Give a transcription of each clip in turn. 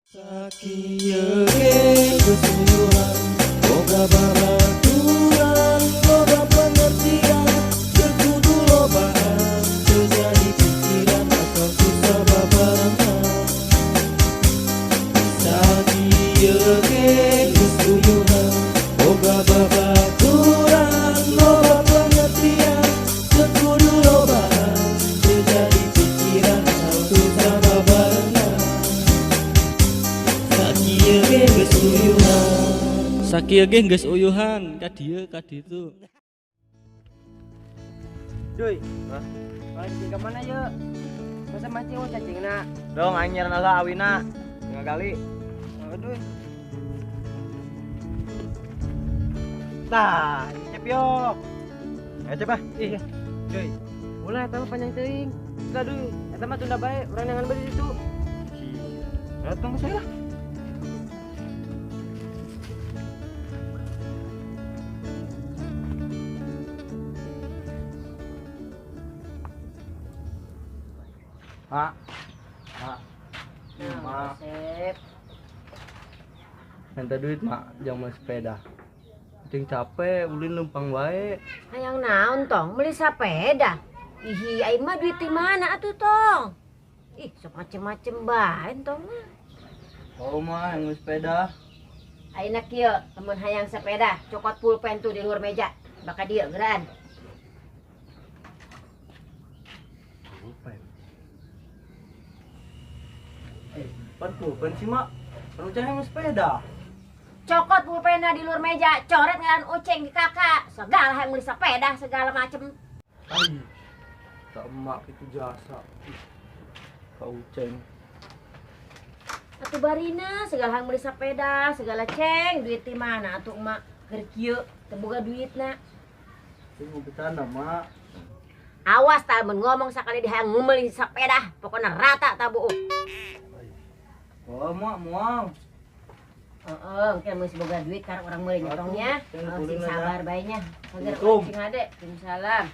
Sakieu kesuyuhan, boga babaturan, loba pengertian, terkudu lobaan, terjadi pikiran asal susah babarengan. Sakieu kesuyuhan, boga babaturan, loba pengertian, terkudu lobaan, terjadi pikiran asal susah babarengan. Sakieu ge geus uyuhan ka dieu ka ditu. Duy, mancing ke mana yuk? Masa mancing mau cacingna? Dong anjir nala awina. Tengah kali. Aduh. Tah, cep yo. Cep ah. Iya. Duy. Ulah eta mah panjang teuing. Sudah duy, eta mah tunda bae, urang nangan bari ditu. Datang ke saya lah. Mak. Mak. Sip. Minta duit mak, jangan main sepeda. Cing capek, ulin lempang wae. Hayang naon tong beli sepeda. Ih, aing mah duit di mana atuh tong? Ih, sok macem-macem bae tong mah. Oh mah yang main sepeda. Ayeuna kieu, temen hayang sepeda, cokot pulpen tuh di luar meja. Baka dieu geran. Pan pulpen sih mak. Perlu cari main sepeda. Cokot pulpenna di luar meja, coret ngaran uceng di kakak. Segala hayang beli sepeda, segala macem. Ai. Tak emak itu jasa. Kau ceng. Atuh barina segala hayang beli sepeda, segala ceng, duit di mana atuh emak keur kieu teu boga duitna. Sing mau bercanda mak. Awas tah mun ngomong sakali di hayang meuli sepeda, pokoknya rata tah buuk. Oh mak mual. Mungkin masih boga duit karena orang meuli nyotongnya. Sing sabar bae nya. Sagar Assalamualaikum. sing ade. Waalaikumsalam.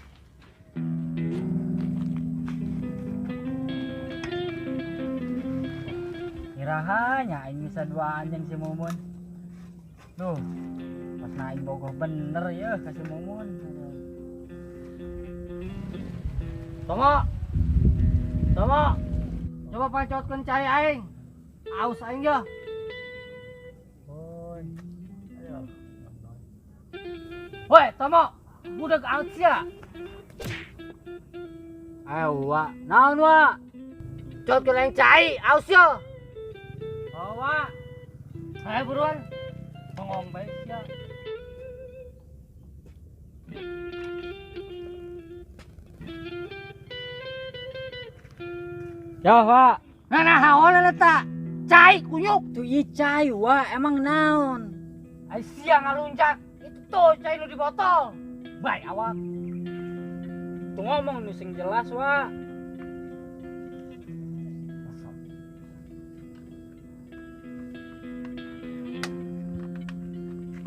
Irahanya aing bisa dua anjing si Mumun. Tuh. Pas naik bogoh bener ya ka si Mumun. Tomo. Tomo. Coba pacotkeun cai aing. Aus aing ya. Woi. Ayo. Woi, Tomo. Budak aus ya. Ayo, wa. Naon wa? Cotkeun aing cai, aus ya. Oh, wa. Ayo buruan. Ngomong baik ya. Ya, Pak. Nah, haon eta? Cai kunyuk. Tuh ieu cai, wa, emang naon? Ai sia ngaluncak. Itu tuh cai nu di botol. Baik awak. Tuh ngomong nu sing jelas, wa.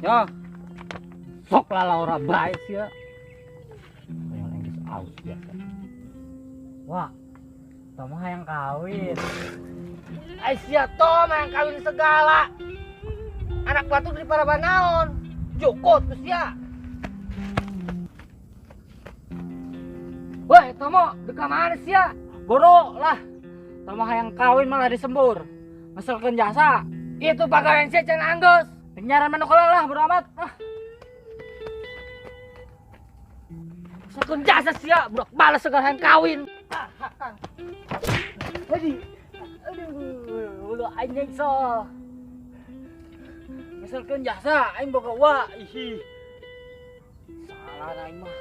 Ya. Sok lah ora baik sia. Kayak lengis aus biasa. Wah. Tomo hayang kawin. Aisyah Tom hayang kawin segala. Anak batu dari para banaon. Jokot tuh sia. Woi Tomo, deka mana sia? Boro lah. Tomo hayang kawin malah disembur. Masalkan jasa. Itu pagawean sia can anggeus. Penyaran manokola lah bodo amat. Masalkan jasa sia, budak balas segala hayang kawin. Aduh, ulah anjing so. Misalkan jasa, aing boga wa, ihi. Salah aing mah.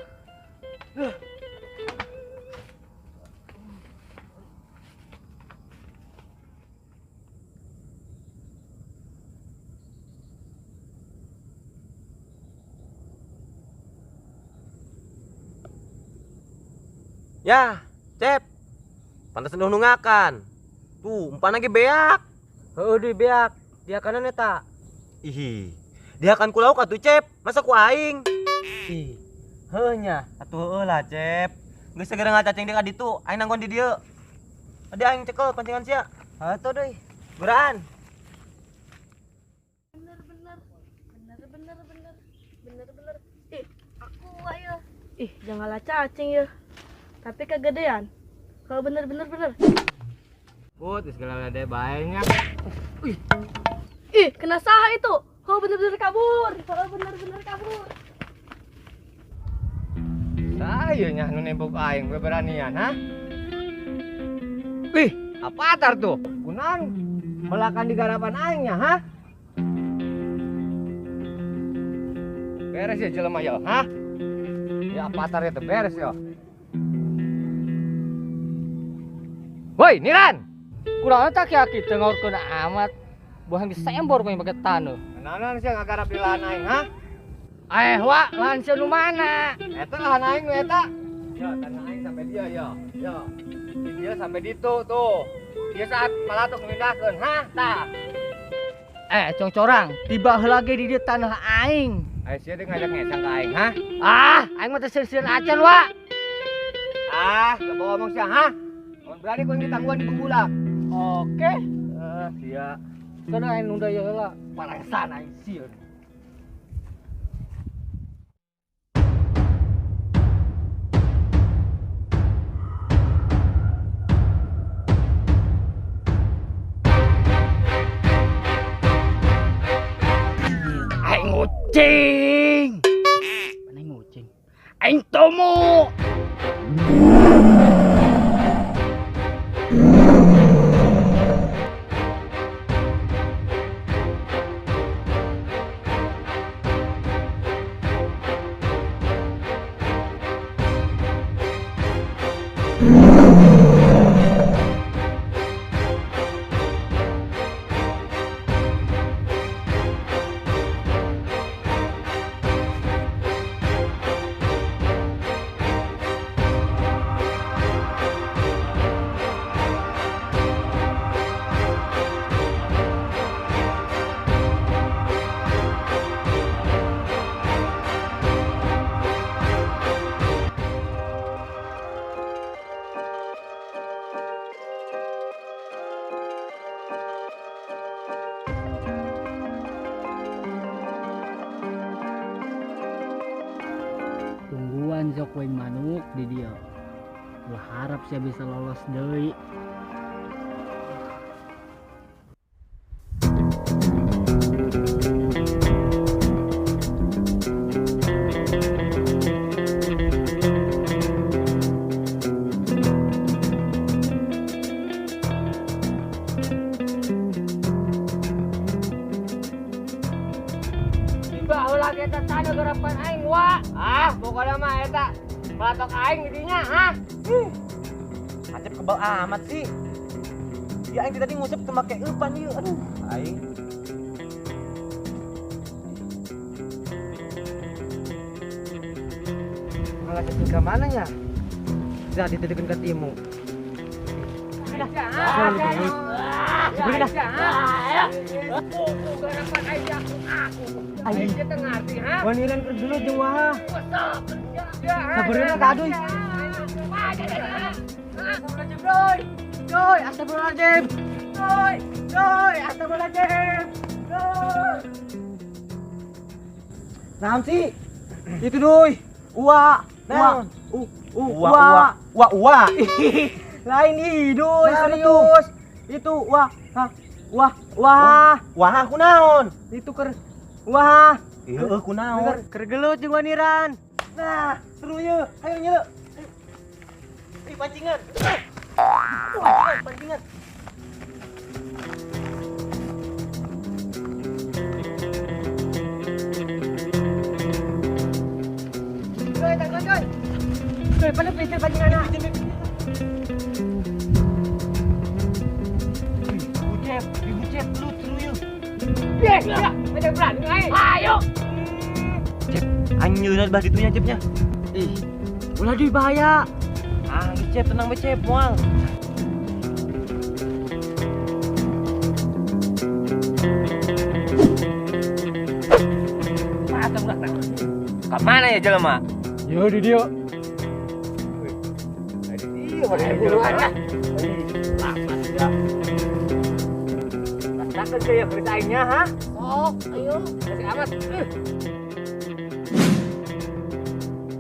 Ya, cep. Pantas nungakan. Tuh, umpan lagi beak. Heuh deui beak. Dia kanan eta. Ih. Dia akan kulau atuh cep. Masa ku aing? Ih. Heuh nya. Atuh heuh lah cep. Geus segera ngacacing dia ka ditu. Aing nanggon di dieu. Ade aing cekel pancingan sia. Atuh deui. Beraan. Ih, janganlah cacing ya. Tapi kegedean. Kalau bener. Put, segala ada baiknya. Ih, kena saha itu. Kalau bener-bener kabur. Saya nya nu nembok aing beranian, ha? Wih, apa tar tuh? Kunaon melakan di garapan aingnya, ha? Beres ya jelema ya, ha? Ya apa tar itu beres ya? Woi, Niran. Kurang tak ya kita ngorkeun amat. Buang disembor main pakai taneuh. Naon sih ngagarap di lahan aing, ha? Wa, lahan sia nu mana? Eta lahan aing we eta. Ya, tanah aing sampai dia ya. Ya. Dia sampai ditu tuh. Dia saat palatok ngindahkeun, ha? Tah. Congcorang, tiba heula ge di dieu tanah aing. Aing sia teh ngajak ngesang ka aing, ha? Aing mah teh seueur-seueur acan, Wa. Gak bawa ngomong sia, ha? Mun berani ku ditangguhan di Bengulak. Oke. Sia. Kana aing nunda ya heula, parasan aing sieun. Aing ngucing. Mana ngucing? Aing tomo. Tungguan sok poin manuk di dia. Gua harap saya bisa lolos deui. Tiba heula kita tanya garapan aing, Wa. Pokoknya mah eta palatok aing di dinya, ha? Acep kebal amat sih. Ya aing tadi ngucap teu make eupan ieu. Aduh, aing. Malah cacing ke mana ya? Bisa ditedekeun ke timu. Waniran keur dulu jeung waha. Sabeurna kaduy. Doy, astagfirullahaladzim. Doy, astagfirullahaladzim. Naon sih? Itu doy. Naon? Uwa. Lain idoy, serius. Itu wah. Wah, kunaon? Itu wah. Heuh, kunaon? Keur gelut jeung waniran. Nah, seru ye. Ayo nye. Pancingan. Pancingan. Doy, pada pinggir pancinganna. Bucep, lu seru ye. Ya, macam berani aing. Ayo. Cep, aing nyeureun bah ditunya cepnya. Ih, ulah di bahaya. Cep, tenang be Cep, moal. Kemana ya jelema? Yo di dia. Takut kayak beritainnya, ha? Oh, ayo. Kasih amat.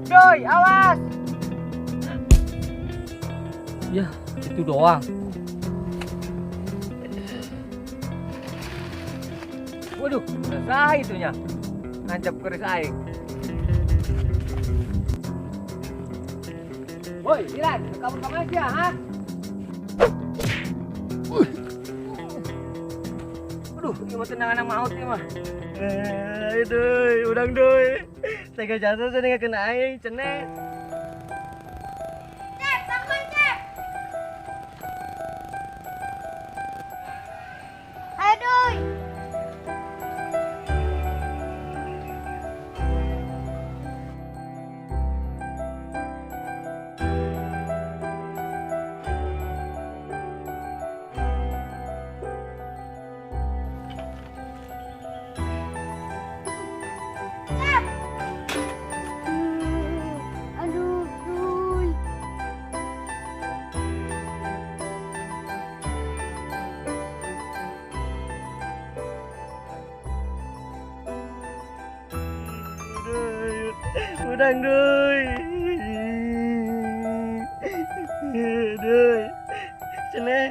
Doi, awas. Ya, itu doang. Waduh, udah itunya. Ngancap keris aing. Woi, Dilan, kamu aja, ha? Aduh, ini mah tenang anak maut ini mah. Aduh, udang doi. Saya jatuh, saya nggak kena aing, cenet. Cep, tambah Cep. Aduh. Aduh, cuy. Udang doi. Doi. Cenet.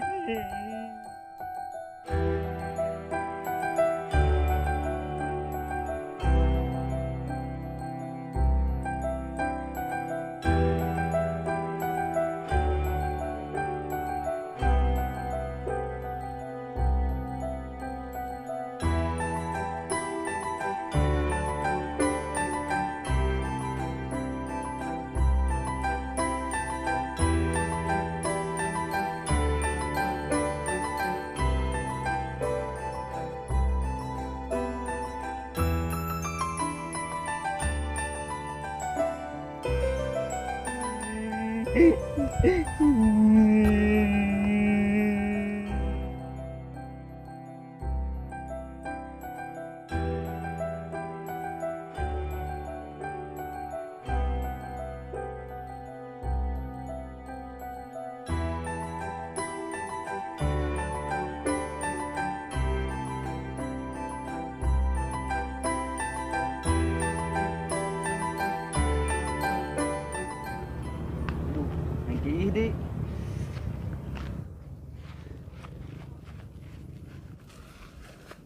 Ide.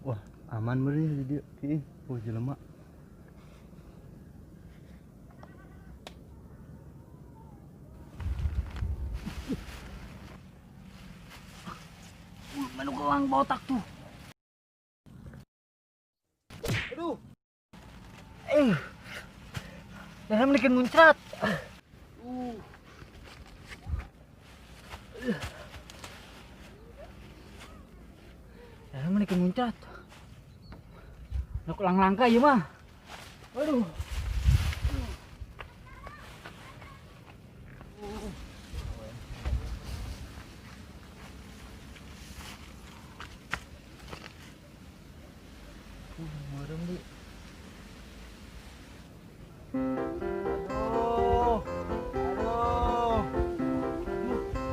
Wah, aman beri di dia. Oh, jelema. Mana kelang botak tuh. Aduh. Dalam bikin muncrat. Dalam bikin muncrat. Nak ulang langkah ya mah. Waduh. Marem di. Aduh. Aduh.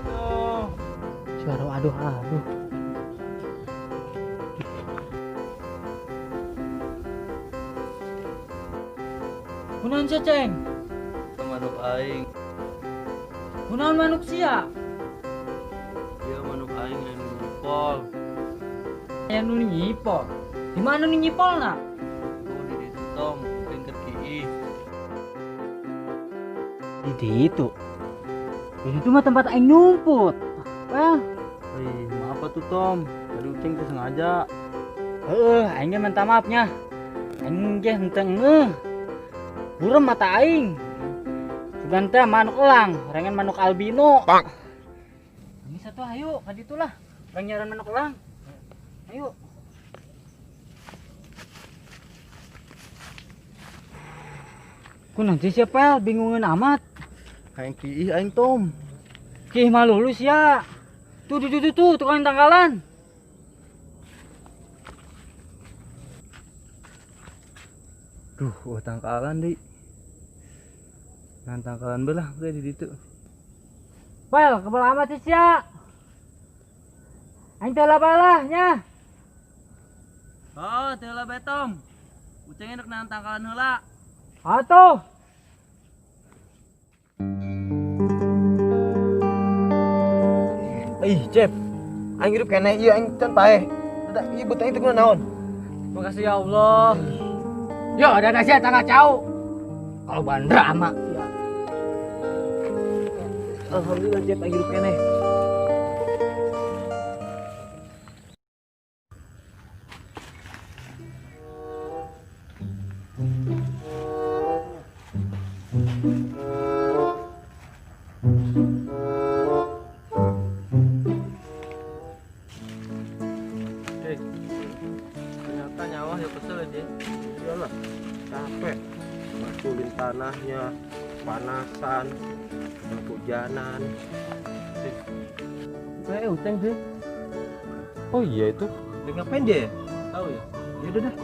Aduh. Suara aduh. Kunaon ceng? Manuk aing. Kunaon manuk sia? Dia manuk aing yang nyipol. Yang nu nyipol. Di mana nu nyipol nak? Tuh di ditu tong, tingkat kiih. Di itu. Di situ mah tempat aing nyumput. Well, Maaf atuh Tom, tadi ucing teh sengaja. aing ge minta maafnya. Aing ge henteu burem mata aing. Sugan teh manuk elang, rengen manuk albino. Ini satu ayo, ka ditu lah. Urang nyaran manuk elang. Ayo. Ku nanti siapa bingungin amat. Aing kiih aing Tom. Kih mah lulus ya. Tuh tukang tanggalan. Duh, tangkalan di. Nah, tangkalan belah gue di situ. Pel, kebal amat sih ya. Aing teh balahnya. Oh, teulah betom. Ucing enak nahan tangkalan heula. Atuh. Cep. Aing hidup kene ieu aing can pae. Da ieu beteng itu kuna naon? Makasih ya Allah. Yo, ada nasi tangga cau. Kalau bandra ama. Alhamdulillah Cep aing hidup kene. Ternyata nyawa ya kesel aja. Iyalah, capek. Masulin tanahnya, panasan, kehujanan. Kayak utang sih. Oh iya itu. Dia ngapain dia ya? Tahu ya? Ya udah dah.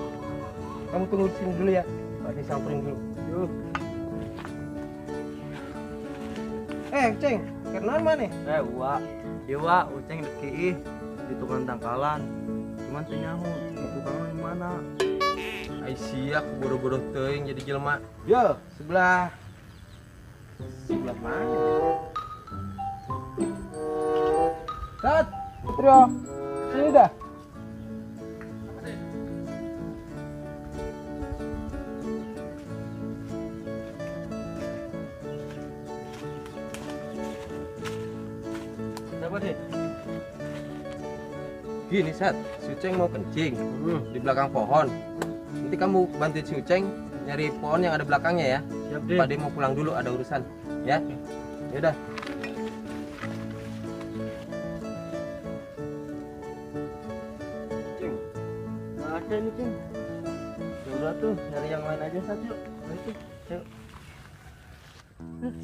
Kamu tunggu di sini dulu ya. Pak Ade samperin dulu. Yuk. Ceng, kenal mana? Wak. Ya Wak, Uceng deki di tukang tangkalan. Cuman teu nyaho, di tukang di mana? Ai siak buru-buru teuing jadi jelema. Yo, sebelah mana? Tat, Putrio. Sini dah. Gini Sat, si Uceng mau kencing di belakang pohon. Nanti kamu bantuin si Uceng nyari pohon yang ada belakangnya ya. Siap Pak Ade mau pulang dulu ada urusan. Ya. Yaudah. Ceng. Nggak ada nih Ceng. Ya udah tuh, nyari yang lain aja Sat yuk. Ayo tuh, yuk.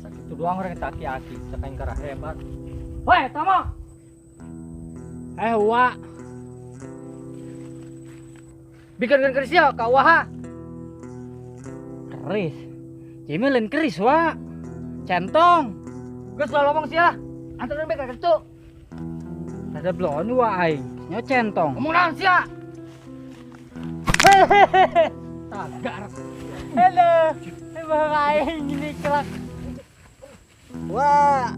Sakit itu doang orang taki-aki, sakain kara hebat. Woi, Tama. Wak. Bikin keris ya, Kak Wah. Keris. Cimi lain keris, Wak. Centong. Gue selalu ngomong sih lah. Antar bek kakek tuh. Ada blon Wak aing. Nyo centong. Ngomong naon sih ya? Tagar. Halo. Bang aing ini kelak. Wah.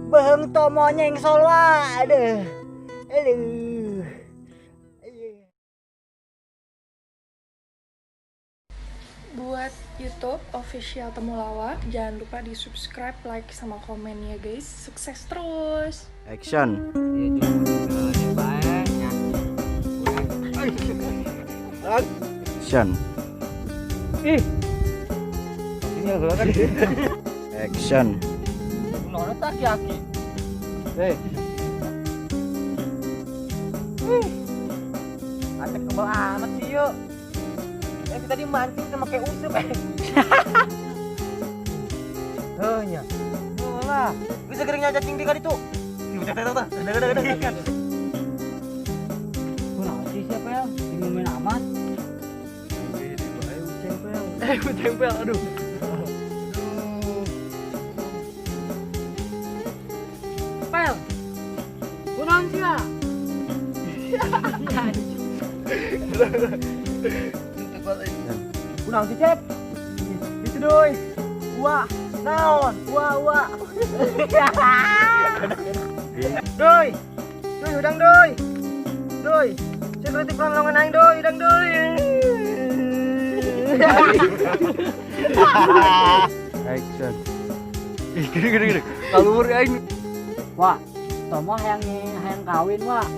Beheng tomo nyengsol Wak. Aduh. Aduh. Buat YouTube official Temulawak, jangan lupa di subscribe, like, sama komen ya guys. Sukses terus. Action. Action. Ih. Ini agak kan. Action. Nona taki-aki. Acek kebal amat sih yuk. Yang kita dimancing sama kayak usep Oh nya. Oh lah. Bisa keringnya cacing di kali tuh. Udah. Kurang sih siapa ya? Ngomongin amat. Tempel, aduh. Pel. Kurang sih ya? Kunang si Cep. Itu doi. Wah, naon? Wah. Doi. Doi udang doi. Doi. Cek reti pelongan aing doi, udang doi. Action. Gede. Kalur aing. Wak. Tomo hayang kawin Wak.